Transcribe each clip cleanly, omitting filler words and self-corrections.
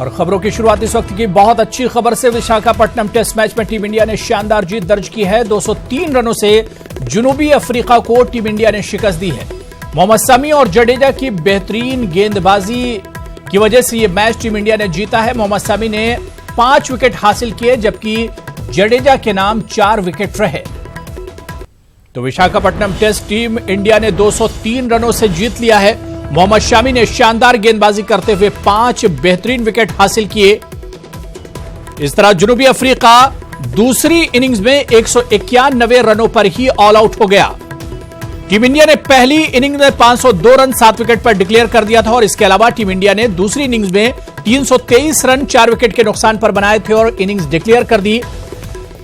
और खबरों की शुरुआत इस वक्त की बहुत अच्छी खबर से। विशाखापट्टनम टेस्ट मैच में टीम इंडिया ने शानदार जीत दर्ज की है। 203 रनों से जनूबी अफ्रीका को टीम इंडिया ने शिकस्त दी है। मोहम्मद शमी और जडेजा की बेहतरीन गेंदबाजी की वजह से यह मैच टीम इंडिया ने जीता है। मोहम्मद शमी ने 5 विकेट हासिल किए जबकि जडेजा के नाम 4 विकेट रहे। तो विशाखापट्टनम टेस्ट टीम इंडिया ने 203 रनों से जीत लिया है। मोहम्मद शमी ने शानदार गेंदबाजी करते हुए 5 बेहतरीन विकेट हासिल किए। इस तरह जनूबी अफ्रीका दूसरी इनिंग्स में 191 रनों पर ही ऑल आउट हो गया। टीम इंडिया ने पहली इनिंग में 502 रन 7 विकेट पर डिक्लेयर कर दिया था और इसके अलावा टीम इंडिया ने दूसरी इनिंग्स में 323 रन 4 विकेट के नुकसान पर बनाए थे और इनिंग्स डिक्लेयर कर दी।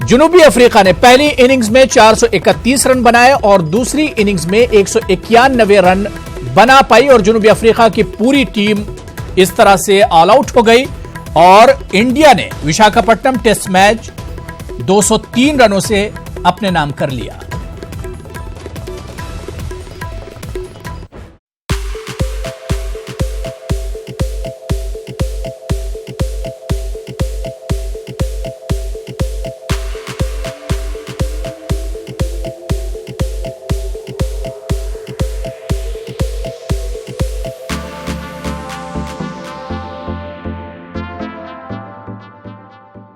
जनूबी अफ्रीका ने पहली इनिंग्स में 431 रन बनाए और दूसरी इनिंग्स में 191 रन बना पाई और जनूबी अफ्रीका की पूरी टीम इस तरह से ऑल आउट हो गई और इंडिया ने विशाखापट्टनम टेस्ट मैच 203 रनों से अपने नाम कर लिया।